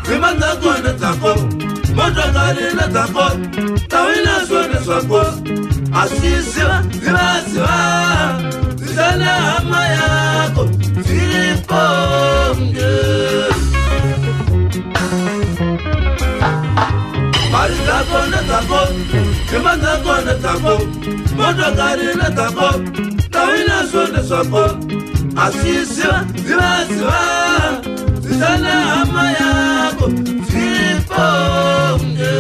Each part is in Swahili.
Zimanda kone tako, motokari na tako, tawina swene swako. Asisiwa, zimasiwa, zizana ama yako, ziliponge. Marita kone tako, zimanda kone tako, motokari na tako, tawina swene swako. Asisiwa, zimasiwa, zizana ama yako, ziliponge.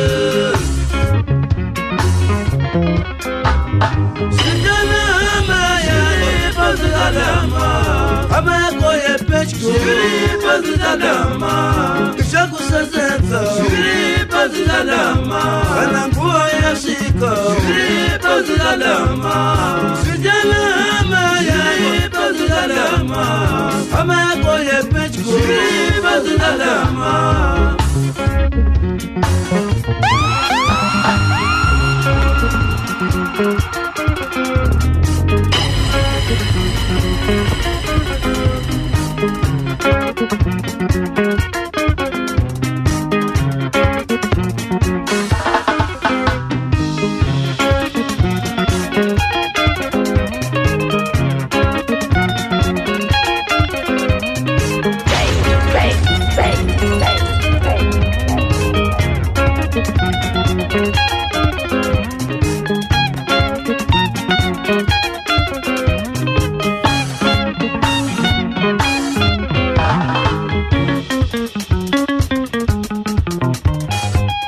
Sijana ama yako, zizalama, ama yako yepechko, zilipozizalama. Kishaku saseta, zilipozizalama. Kananguwa yashika, zilipozizalama. Sijana ama yako, zizalama, ama yako yepechko, zilipozizalama.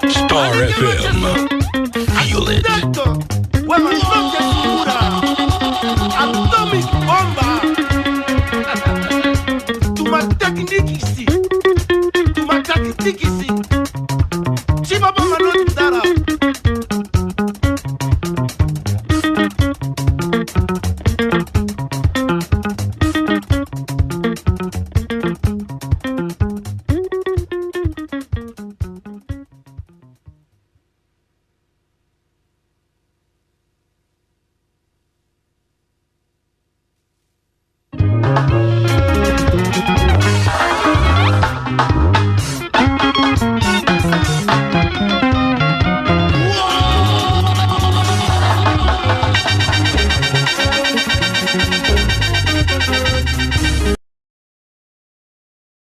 Star FM. Feel it. Atomic bomba. Tu m'attaques ici. Tu m'attaques ici.